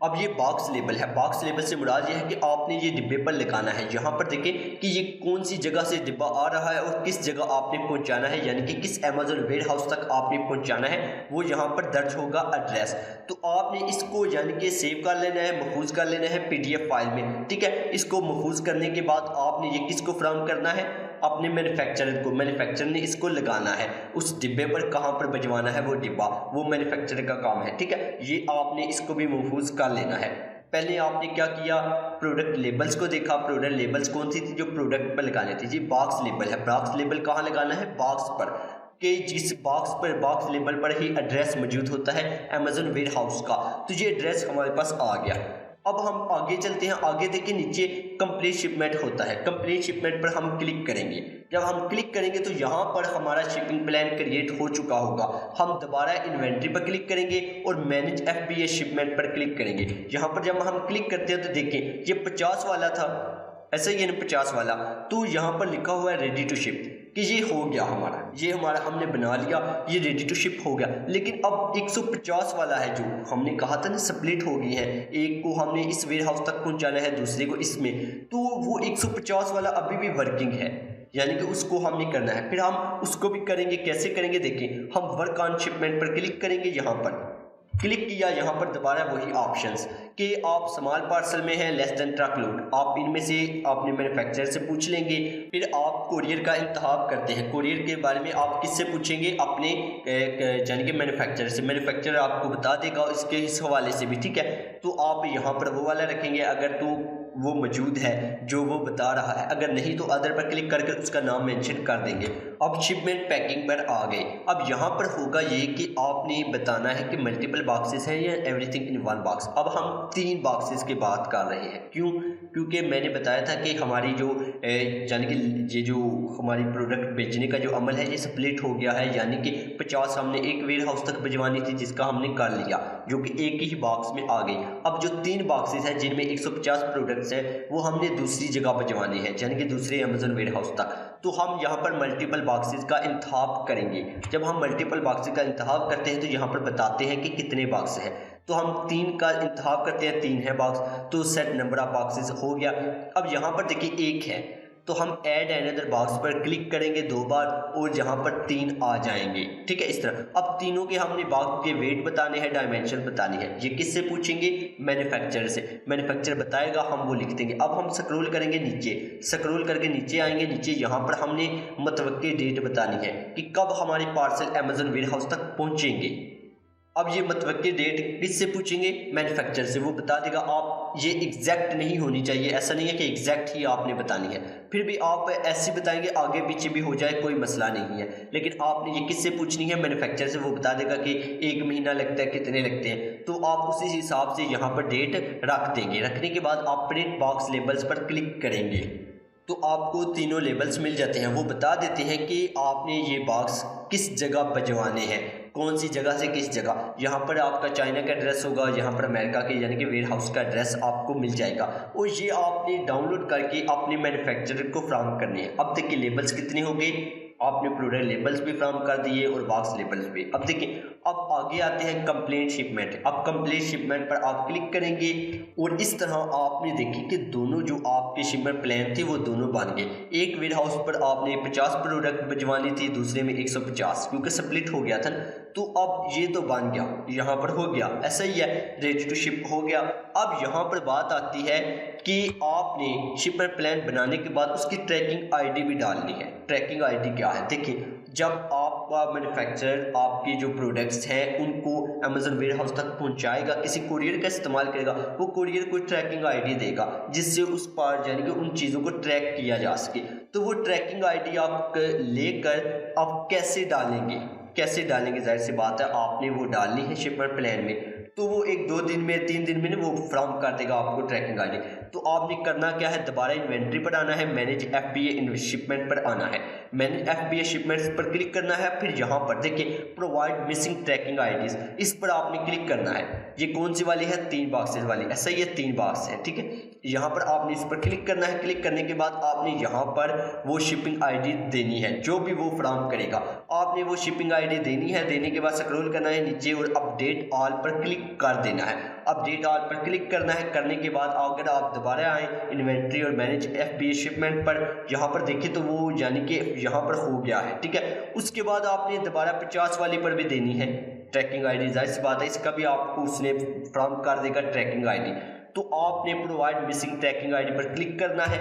अब ये बॉक्स लेबल है, बॉक्स लेबल से मुराद ये है कि आपने ये डिब्बे पर लगाना है। यहाँ पर देखें कि ये कौन सी जगह से डिब्बा आ रहा है और किस जगह आपने पहुँचाना है, यानी कि किस अमेज़न वेयरहाउस तक आपने पहुँचाना है, वो यहाँ पर दर्ज होगा एड्रेस। तो आपने इसको यानी कि सेव कर लेना है, महफूज कर लेना है PDF फाइल में, ठीक है। इसको महफूज करने के बाद आपने ये किसको फराहम करना है, अपने मैन्युफैक्चरर को। मैन्युफैक्चरर ने इसको लगाना है, उस डिब्बे पर कहाँ पर भिजवाना है वो डिब्बा, वो मैन्युफैक्चरर का काम है, ठीक है। ये आपने इसको भी महफूज कर लेना है। पहले आपने क्या किया, प्रोडक्ट लेबल्स को देखा। प्रोडक्ट लेबल्स कौन सी थी जो प्रोडक्ट पर लगानी थी, जी बॉक्स लेबल है। बॉक्स लेबल कहाँ लगाना है, बॉक्स पर, कि जिस बॉक्स पर, बॉक्स लेबल पर ही एड्रेस मौजूद होता है अमेज़न वेयरहाउस का। तो ये एड्रेस हमारे पास आ गया। अब हम आगे चलते हैं। आगे देखिए नीचे कंप्लीट शिपमेंट होता है, कंप्लीट शिपमेंट पर हम क्लिक करेंगे। जब हम क्लिक करेंगे तो यहाँ पर हमारा शिपिंग प्लान क्रिएट हो चुका होगा। हम दोबारा इन्वेंट्री पर क्लिक करेंगे और मैनेज FBA शिपमेंट पर क्लिक करेंगे। यहाँ पर जब हम क्लिक करते हैं तो देखें ये 50 वाला था, ऐसा ही है ना 50 वाला, तो यहाँ पर लिखा हुआ है रेडी टू शिप, कि ये हो गया हमारा, ये हमारा हमने बना लिया, ये रेडी टू शिप हो गया। लेकिन अब 150 वाला है जो हमने कहा था ना स्प्लिट हो गई है, एक को हमने इस वेयरहाउस तक पहुंचाना है, दूसरे को इसमें, तो वो 150 वाला अभी भी वर्किंग है, यानी कि उसको हमने करना है। फिर हम उसको भी करेंगे, कैसे करेंगे देखें, हम वर्क ऑन शिपमेंट पर क्लिक करेंगे। यहाँ पर क्लिक किया, यहाँ पर दोबारा वही ऑप्शंस कि आप स्मॉल पार्सल में हैं, लेस देन ट्रक लोड, आप इनमें से अपने मैन्युफैक्चरर से पूछ लेंगे। फिर आप कोरियर का इंतखाब करते हैं। कोरियर के बारे में आप किससे पूछेंगे, अपने यानी कि मैन्युफैक्चरर से। मैन्युफैक्चरर आपको बता देगा इसके इस हवाले से भी, ठीक है। तो आप यहाँ पर वो वाला रखेंगे अगर तो वो मौजूद है जो वो बता रहा है, अगर नहीं तो अदर पर क्लिक करके उसका नाम मेंशन कर देंगे। अब शिपमेंट पैकिंग पर आ गए। अब यहाँ पर होगा ये कि आपने बताना है कि मल्टीपल बॉक्सेस हैं या एवरीथिंग इन वन बॉक्स। अब हम 3 बॉक्सेस की बात कर रहे हैं, क्यों, क्योंकि मैंने बताया था कि हमारी जो यानी कि ये जो हमारी प्रोडक्ट बेचने का जो अमल है ये स्प्लिट हो गया है, यानी कि 50 हमने एक वेयरहाउस तक भिजवानी थी जिसका हमने कर लिया, जो कि एक ही बॉक्स में आ गई। अब जो 3 बॉक्सेस हैं जिनमें 150 प्रोडक्ट्स हैं वो हमने दूसरी जगह भिजवानी है, यानी कि दूसरे अमेज़न वेयरहाउस तक। तो हम यहाँ पर मल्टीपल बॉक्सेस का इंतखाब करेंगे। जब हम मल्टीपल बॉक्सेस का इंतखाब करते हैं तो यहाँ पर बताते हैं कि कितने बॉक्स हैं, तो हम 3 का इंतखाब करते हैं, 3 है बॉक्स, तो सेट नंबर ऑफ बॉक्सेस हो गया। अब यहाँ पर देखिए 1 है, तो हम ऐड अनदर बॉक्स पर क्लिक करेंगे 2 बार और यहाँ पर 3 आ जाएंगे, ठीक है, इस तरह। अब तीनों के हमने बॉक्स के वेट बताने हैं, डायमेंशन बतानी है। ये किससे पूछेंगे, मैन्युफैक्चरर से। मैन्युफैक्चरर बताएगा, हम वो लिख देंगे। अब हम स्क्रॉल करेंगे नीचे, स्क्रॉल करके नीचे आएंगे। नीचे यहाँ पर हमने मुतवक्की डेट बतानी है कि कब हमारे पार्सल अमेज़न वेयरहाउस तक पहुँचेंगे। अब ये मुतवक्की डेट किससे पूछेंगे, मैन्युफैक्चरर से, वो बता देगा। आप ये एग्जैक्ट नहीं होनी चाहिए, ऐसा नहीं है कि एग्जैक्ट ही आपने बतानी है, फिर भी आप ऐसे बताएंगे, आगे पीछे भी हो जाए कोई मसला नहीं है। लेकिन आपने ये किससे पूछनी है, मैन्युफैक्चरर से, वो बता देगा कि 1 महीना लगता है, कितने लगते हैं, तो आप उसी हिसाब से यहाँ पर डेट रख देंगे। रखने के बाद आप प्रिंट बॉक्स लेबल्स पर क्लिक करेंगे तो आपको तीनों लेबल्स मिल जाते हैं। वो बता देते हैं कि आपने ये बॉक्स किस जगह भिजवाने हैं, कौन सी जगह से किस जगह। यहाँ पर आपका चाइना का एड्रेस होगा, यहाँ पर अमेरिका के यानी कि वेयरहाउस का एड्रेस आपको मिल जाएगा और ये आपने डाउनलोड करके अपने मैन्युफैक्चरर को फ्राहम करनी है। अब देखिए लेबल्स कितने हो गए, आपने प्रोडक्ट लेबल्स भी फ्राहम कर दिए और बॉक्स लेबल्स भी। अब देखिए अब आगे आते हैं कंप्लीट शिपमेंट। अब कंप्लीट शिपमेंट पर आप क्लिक करेंगे और इस तरह आपने देखी कि दोनों जो आपके शिपमेंट प्लान थे वो दोनों बन गए। एक वेयरहाउस पर आपने 50 प्रोडक्ट भिजवानी थी, दूसरे में 150, क्योंकि स्प्लिट हो गया था ना। तो अब ये तो बन गया, यहाँ पर हो गया, ऐसा ही है, रेडी टू शिप हो गया। अब यहाँ पर बात आती है कि आपने शिपमेंट प्लान बनाने के बाद उसकी ट्रैकिंग आईडी भी डालनी है। ट्रैकिंग आईडी क्या है, देखिए जब आपका मैन्युफैक्चरर आपके जो प्रोडक्ट्स प्रोडक्ट्स हैं उनको अमेजोन वेयर हाउस तक पहुंचाएगा, किसी कुरियर का इस्तेमाल करेगा, वो कुरियर को ट्रैकिंग आईडी देगा जिससे उस पर यानी कि उन चीज़ों को ट्रैक किया जा सके। तो वो ट्रैकिंग आईडी आप लेकर आप कैसे डालेंगे, जाहिर सी बात है आपने वो डालनी है शिपमेंट प्लान में, तो वो 1-2 दिन में 3 दिन में ना वो फ्राहम कर देगा आपको ट्रैकिंग आईडी। तो आपने करना क्या है, दोबारा इन्वेंट्री पर आना है, मैनेज FBA शिपमेंट पर आना है, मैनेज FBA शिपमेंट्स पर क्लिक करना है। फिर यहाँ पर देखिए प्रोवाइड मिसिंग ट्रैकिंग आईडीज, इस पर आपने क्लिक करना है। ये कौन सी वाली है, 3 बॉक्सेस वाली, ऐसा ये 3 बॉक्स है, ठीक है। यहाँ पर आपने इस पर क्लिक करना है। क्लिक करने के बाद आपने यहाँ पर वो शिपिंग आईडी देनी है जो भी वो फ्राहम करेगा, आपने वो शिपिंग आईडी देनी है। देने के बाद स्क्रॉल करना है नीचे और अपडेट ऑल पर क्लिक कर देना है। अपडेट ऑल पर क्लिक करना है। करने के बाद अगर आप दोबारा आए इन्वेंट्री और मैनेज FBA शिपमेंट पर, यहाँ पर देखिए तो वो यानी कि यहाँ पर हो गया है, ठीक है। उसके बाद आपने दोबारा 50 वाली पर भी देनी है ट्रैकिंग आईडी, जाहिर सी बात है इसका भी आपको उसने फ्राहम कर देगा ट्रैकिंग आईडी। तो आपने प्रोवाइड मिसिंग ट्रैकिंग आईडी पर क्लिक करना है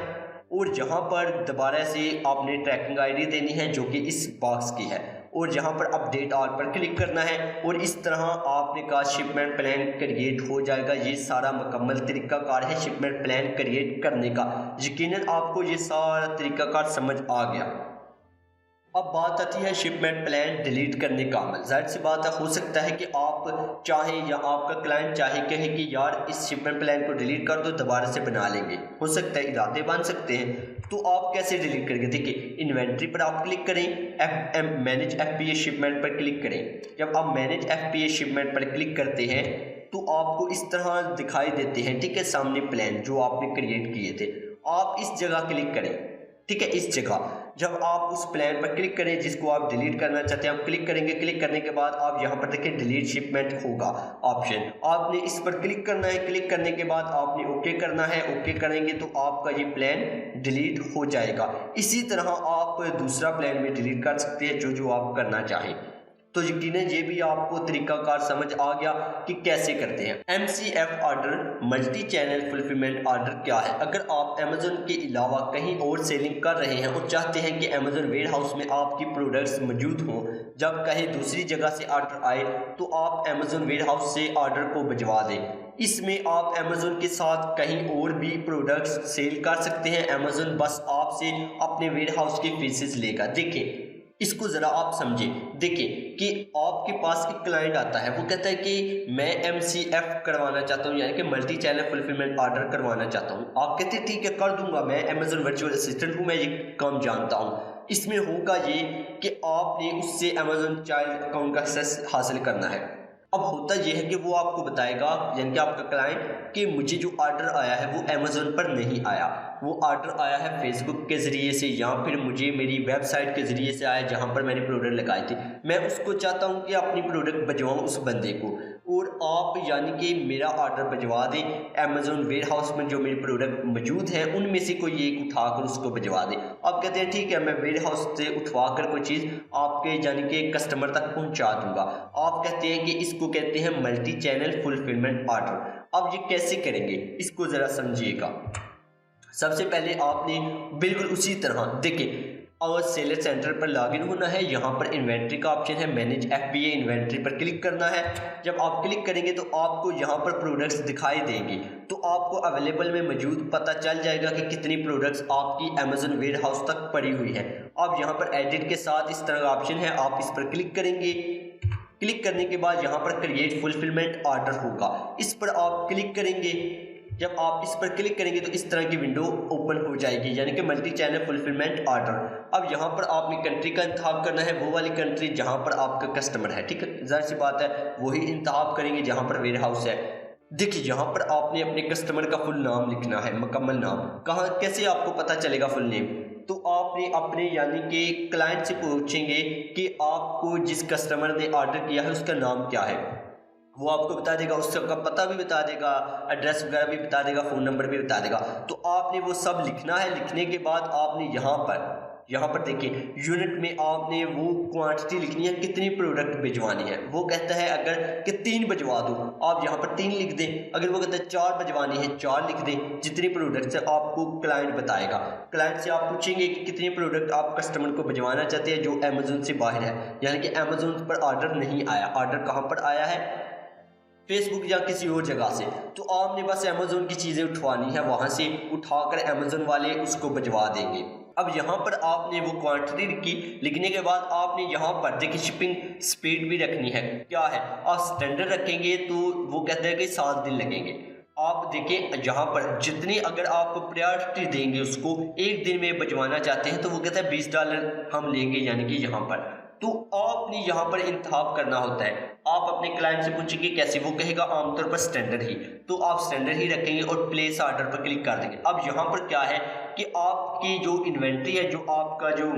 और यहाँ पर दोबारा से आपने ट्रैकिंग आईडी देनी है जो कि इस बॉक्स की है और यहाँ पर अपडेट ऑल पर क्लिक करना है और इस तरह आपने का शिपमेंट प्लान क्रिएट हो जाएगा। ये सारा मुकम्मल तरीकाकार है शिपमेंट प्लान क्रिएट करने का। यकीनन आपको ये सारा तरीकाकार समझ आ गया। अब बात आती है शिपमेंट प्लान डिलीट करने का अमल। जाहिर सी बात है, हो सकता है कि आप चाहें या आपका क्लाइंट चाहे कहे कि यार इस शिपमेंट प्लान को डिलीट कर दो, दोबारा से बना लेंगे, हो सकता है इरादे बन सकते हैं। तो आप कैसे डिलीट करेंगे, देखिए इन्वेंट्री पर आप क्लिक करें, मैनेज FBA शिपमेंट पर क्लिक करें। जब आप मैनेज FBA शिपमेंट पर क्लिक करते हैं तो आपको इस तरह दिखाई देते हैं, ठीक है, सामने प्लान जो आपने क्रिएट किए थे। आप इस जगह क्लिक करें, ठीक है, इस जगह जब आप उस प्लान पर क्लिक करें जिसको आप डिलीट करना चाहते हैं, आप क्लिक करेंगे। क्लिक करने के बाद आप यहाँ पर देखिए डिलीट शिपमेंट होगा ऑप्शन, आपने इस पर क्लिक करना है। क्लिक करने के बाद आपने ओके करना है। ओके करेंगे तो आपका ये प्लान डिलीट हो जाएगा। इसी तरह आप दूसरा प्लान भी डिलीट कर सकते हैं जो आप करना चाहें। तो यकीनन ये भी आपको तरीकाकार समझ आ गया कि कैसे करते हैं। MCF order multi channel fulfilment order क्या है। अगर आप अमेजोन के अलावा कहीं और सेलिंग कर रहे हैं और चाहते हैं कि अमेजोन वेयर हाउस में आपकी प्रोडक्ट्स मौजूद हों जब कहीं दूसरी जगह से ऑर्डर आए, तो आप अमेजोन वेयर हाउस से ऑर्डर को भिजवा दें। इसमें आप अमेजोन के साथ कहीं और भी प्रोडक्ट्स सेल कर सकते हैं। अमेजोन बस आपसे अपने वेयर हाउस की फीसेस लेगा। देखिए इसको ज़रा आप समझें। देखिए कि आपके पास एक क्लाइंट आता है, वो कहता है कि मैं MCF करवाना चाहता हूँ, यानी कि मल्टी चैनल फुलफिलमेंट ऑर्डर करवाना चाहता हूँ। आप कहते हैं ठीक है कर दूंगा, मैं अमेजोन वर्चुअल असिस्टेंट हूँ, मैं ये काम जानता हूँ। इसमें होगा ये कि आपने उससे अमेजोन चाइल्ड अकाउंट का एक्सेस हासिल करना है। अब होता यह है कि वो आपको बताएगा, यानी कि आपका क्लाइंट, कि मुझे जो ऑर्डर आया है वो अमेजोन पर नहीं आया, वो ऑर्डर आया है फेसबुक के ज़रिए से या फिर मुझे मेरी वेबसाइट के ज़रिए से आया जहाँ पर मैंने प्रोडक्ट लगाए थे। मैं उसको चाहता हूँ कि अपनी प्रोडक्ट भिजवाऊँ उस बंदे को, और आप यानी कि मेरा ऑर्डर भिजवा दें अमेजोन वेयर हाउस में जो मेरे प्रोडक्ट मौजूद हैं उनमें से कोई एक उठाकर उसको भिजवा दें। आप कहते हैं ठीक है मैं वेयर हाउस से उठवा कर कोई चीज़ आपके यानी कि कस्टमर तक पहुँचा दूँगा। आप कहते हैं कि इसको कहते हैं मल्टी चैनल फुलफिलमेंट ऑर्डर। अब ये कैसे करेंगे इसको ज़रा समझिएगा। सबसे पहले आपने बिल्कुल उसी तरह देखिए और सेलर सेंटर पर लॉगिन होना है। यहाँ पर इन्वेंट्री का ऑप्शन है, मैनेज FBA इन्वेंट्री पर क्लिक करना है। जब आप क्लिक करेंगे तो आपको यहाँ पर प्रोडक्ट्स दिखाई देंगे, तो आपको अवेलेबल में मौजूद पता चल जाएगा कि कितनी प्रोडक्ट्स आपकी अमेजोन वेयर हाउस तक पड़ी हुई है। अब यहाँ पर एडिट के साथ इस तरह का ऑप्शन है, आप इस पर क्लिक करेंगे। क्लिक करने के बाद यहाँ पर क्रिएट फुलफिलमेंट ऑर्डर होगा, इस पर आप क्लिक करेंगे। जब आप इस पर क्लिक करेंगे तो इस तरह की विंडो ओपन हो जाएगी, यानी कि मल्टी चैनल फुलफिलमेंट ऑर्डर। अब यहाँ पर आपने कंट्री का इंतखाब करना है, वो वाली कंट्री जहाँ पर आपका कस्टमर है, ठीक है, जाहिर सी बात है वही इंतखाब करेंगे जहाँ पर वेयर हाउस है। देखिए यहाँ पर आपने अपने कस्टमर का फुल नाम लिखना है, मुकम्मल नाम। कहाँ कैसे आपको पता चलेगा फुल नेम, तो आपने अपने यानी कि क्लाइंट से पूछेंगे कि आपको जिस कस्टमर ने ऑर्डर किया है उसका नाम क्या है, वो आपको बता देगा, उसका पता भी बता देगा, एड्रेस वगैरह भी बता देगा, फ़ोन नंबर भी बता देगा। तो आपने वो सब लिखना है। लिखने के बाद आपने यहाँ पर यहाँ पर देखिए यूनिट में आपने वो क्वांटिटी लिखनी है, कितनी प्रोडक्ट भिजवानी है। वो कहता है अगर कि 3 भिजवा दो, आप यहाँ पर 3 लिख दें। अगर वो कहता है 4 भिजवानी है, 4 लिख दें। जितनी प्रोडक्ट है आपको क्लाइंट बताएगा। क्लाइंट से आप पूछेंगे कि कितनी प्रोडक्ट आप कस्टमर को भिजवाना चाहते हैं जो अमेजोन से बाहर है, यानी कि अमेजोन पर ऑर्डर नहीं आया। ऑर्डर कहाँ पर आया है? फेसबुक या किसी और जगह से। तो आपने बस अमेजोन की चीज़ें उठवानी है, वहाँ से उठाकर अमेजोन वाले उसको भिजवा देंगे। अब यहाँ पर आपने वो क्वांटिटी लिखी, लिखने के बाद आपने यहाँ पर देखिए शिपिंग स्पीड भी रखनी है। क्या है? आप स्टैंडर्ड रखेंगे तो वो कहते हैं कि 7 दिन लगेंगे। आप देखिए यहाँ पर जितनी अगर आप प्रायोरिटी देंगे उसको, 1 दिन में भिजवाना चाहते हैं तो वो कहता है $20 हम लेंगे, यानी कि यहाँ पर। तो आपने यहाँ पर इंतखाब करना होता है। आप अपने क्लाइंट से पूछेंगे कैसे, वो कहेगा आमतौर पर स्टैंडर्ड ही, तो आप स्टैंडर्ड ही रखेंगे और प्लेस ऑर्डर पर क्लिक कर देंगे। अब यहाँ पर क्या है कि आपकी जो इन्वेंट्री है, जो आपका जो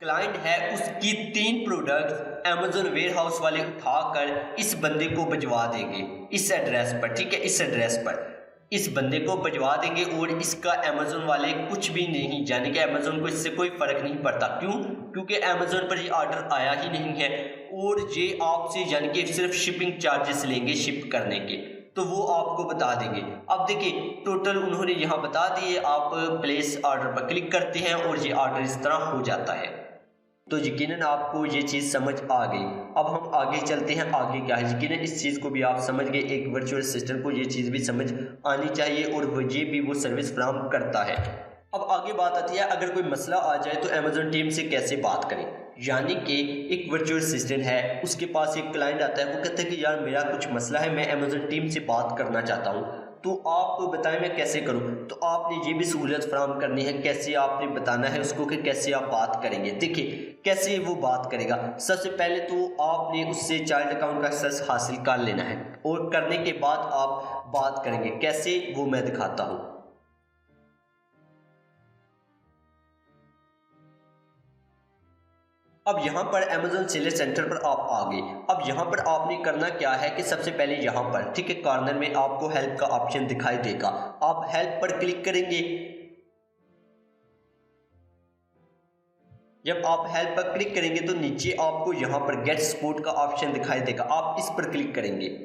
क्लाइंट है, उसकी 3 प्रोडक्ट अमेजोन वेयर हाउस वाले उठाकर इस बंदे को भिजवा देंगे इस एड्रेस पर। ठीक है, इस एड्रेस पर इस बंदे को भिजवा देंगे और इसका अमेजोन वाले कुछ भी नहीं, यानी कि अमेजोन को इससे कोई फर्क नहीं पड़ता। क्यों? क्योंकि अमेजोन पर ये ऑर्डर आया ही नहीं है और ये आपसे यानी कि सिर्फ शिपिंग चार्जेस लेंगे शिप करने के, तो वो आपको बता देंगे। अब देखिए टोटल उन्होंने यहाँ बता दिए। आप प्लेस ऑर्डर पर क्लिक करते हैं और ये ऑर्डर इस तरह हो जाता है। तो यकीनन आपको ये चीज़ समझ आ गई। अब हम आगे चलते हैं। आगे क्या है, यकीनन इस चीज़ को भी आप समझ गए। एक वर्चुअल असिस्टेंट को ये चीज़ भी समझ आनी चाहिए और ये भी वो सर्विस फराहम करता है। अब आगे बात आती है, अगर कोई मसला आ जाए तो अमेजोन टीम से कैसे बात करें। यानी कि एक वर्चुअल असिस्टेंट है, उसके पास एक क्लाइंट आता है, वो कहता है कि यार मेरा कुछ मसला है, मैं अमेजोन टीम से बात करना चाहता हूँ, तो आप बताएं मैं कैसे करूं। तो आपने ये भी सहूलियत फराहम करनी है, कैसे आपने बताना है उसको कि कैसे आप बात करेंगे। देखिए कैसे वो बात करेगा। सबसे पहले तो आपने उससे चाइल्ड अकाउंट का एक्सेस हासिल कर लेना है और करने के बाद आप बात करेंगे। कैसे, वो मैं दिखाता हूँ। अब यहाँ पर अमेजोन सेलर सेंटर पर आप आ गए। अब यहाँ पर आपने करना क्या है कि सबसे पहले यहाँ पर ठीक है कॉर्नर में आपको हेल्प का ऑप्शन दिखाई देगा। आप हेल्प पर क्लिक करेंगे। जब आप हेल्प पर क्लिक करेंगे तो नीचे आपको यहाँ पर गेट सपोर्ट का ऑप्शन दिखाई देगा। आप इस पर क्लिक करेंगे।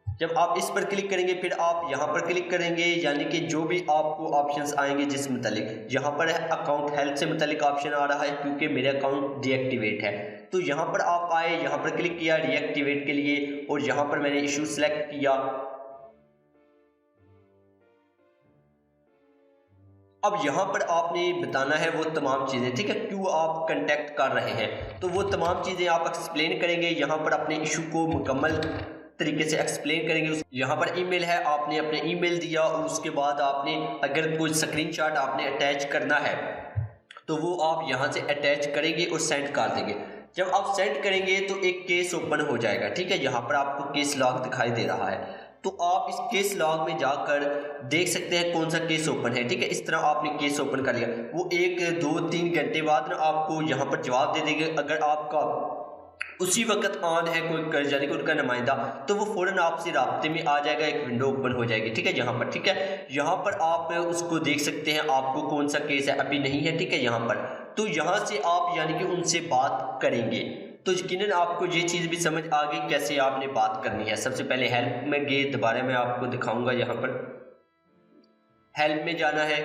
जब आप इस पर क्लिक करेंगे फिर आप यहाँ पर क्लिक करेंगे, यानी कि जो भी आपको ऑप्शंस आएंगे जिस मुतालिक, यहाँ पर है अकाउंट हेल्प से मुतालिक ऑप्शन आ रहा है क्योंकि मेरा अकाउंट डीएक्टिवेट है। तो यहाँ पर आप आए, यहाँ पर क्लिक किया डीएक्टिवेट के लिए और यहाँ पर मैंने इशू सेलेक्ट किया। अब यहाँ पर आपने बताना है वो तमाम चीज़ें, ठीक है, क्यों आप कांटेक्ट कर रहे हैं, तो वो तमाम चीज़ें आप एक्सप्लेन करेंगे। यहाँ पर अपने इशू को मुकम्मल तरीके से एक्सप्लेन करेंगे। यहाँ पर ईमेल है, आपने अपने ईमेल दिया और उसके बाद आपने अगर कोई स्क्रीनशॉट आपने अटैच करना है तो वो आप यहाँ से अटैच करेंगे और सेंड कर देंगे। जब आप सेंड करेंगे तो एक केस ओपन हो जाएगा। ठीक है, यहाँ पर आपको केस लॉग दिखाई दे रहा है, तो आप इस केस लॉग में जाकर देख सकते हैं कौन सा केस ओपन है। ठीक है, इस तरह आपने केस ओपन कर लिया। वो 1, 2, 3 घंटे बाद ना आपको यहाँ पर जवाब दे देंगे। अगर आपका उसी वक्त ऑन है कोई यानी कि उनका नुमाइंदा, तो वो फ़ौरन आपसे राब्ते में आ जाएगा, एक विंडो ओपन हो जाएगी। ठीक है, यहाँ पर ठीक है, यहाँ पर आप उसको देख सकते हैं आपको कौन सा केस है, अभी नहीं है। ठीक है, यहाँ पर तो यहाँ से आप यानी कि उनसे बात करेंगे। तो यकीनन आपको ये चीज़ भी समझ आ गई कैसे आपने बात करनी है। सबसे पहले हेल्प में गए, दोबारा मैं आपको दिखाऊंगा। यहाँ पर हेल्प में जाना है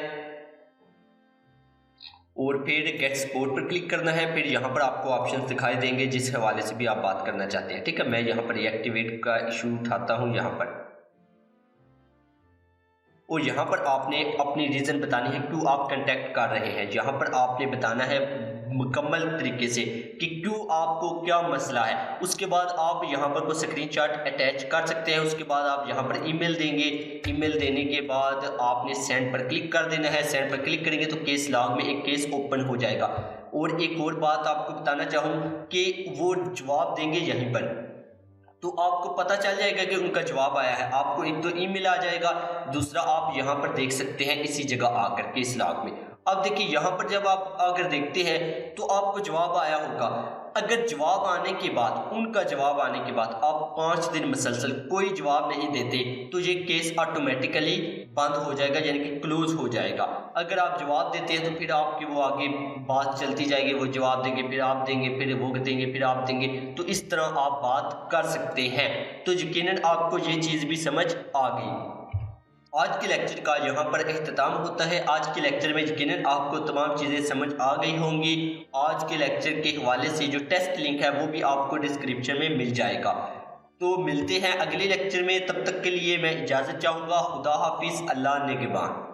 और फिर गेट सपोर्ट पर क्लिक करना है। फिर यहाँ पर आपको ऑप्शन दिखाई देंगे जिस हवाले से भी आप बात करना चाहते हैं। ठीक है, मैं यहाँ पर रिएक्टिवेट का इशू उठाता हूँ यहाँ पर, और यहाँ पर आपने अपनी रीज़न बतानी है क्यों आप कांटेक्ट कर रहे हैं। यहाँ पर आपने बताना है मुकम्मल तरीके से कि क्यों आपको क्या मसला है। उसके बाद आप यहाँ पर कोई स्क्रीनशॉट अटैच कर सकते हैं। उसके बाद आप यहाँ पर ईमेल देंगे। ईमेल देने के बाद आपने सेंड पर क्लिक कर देना है। सेंड पर क्लिक करेंगे तो केस लॉग में एक केस ओपन हो जाएगा। और एक और बात आपको बताना चाहूँ कि वो जवाब देंगे यहीं पर, तो आपको पता चल जाएगा कि उनका जवाब आया है। आपको एक तो ईमेल आ जाएगा, दूसरा आप यहाँ पर देख सकते हैं इसी जगह आकर केस लॉग में। अब देखिए यहाँ पर जब आप अगर देखते हैं तो आपको जवाब आया होगा। अगर जवाब आने के बाद, उनका जवाब आने के बाद आप 5 दिन मुसलसल कोई जवाब नहीं देते तो ये केस ऑटोमेटिकली बंद हो जाएगा, यानी कि क्लोज हो जाएगा। अगर आप जवाब देते हैं तो फिर आपकी वो आगे बात चलती जाएगी, वो जवाब देंगे, फिर आप देंगे, फिर वो देंगे, फिर आप देंगे, तो इस तरह आप बात कर सकते हैं। तो यकीनन आपको ये चीज़ भी समझ आ गई। आज के लेक्चर का यहाँ पर इख्तिताम होता है। आज के लेक्चर में यकीनन आपको तमाम चीज़ें समझ आ गई होंगी। आज के लेक्चर के हवाले से जो टेस्ट लिंक है वो भी आपको डिस्क्रिप्शन में मिल जाएगा। तो मिलते हैं अगले लेक्चर में, तब तक के लिए मैं इजाज़त चाहूँगा। खुदा हाफिज़, अल्लाह निगहबान।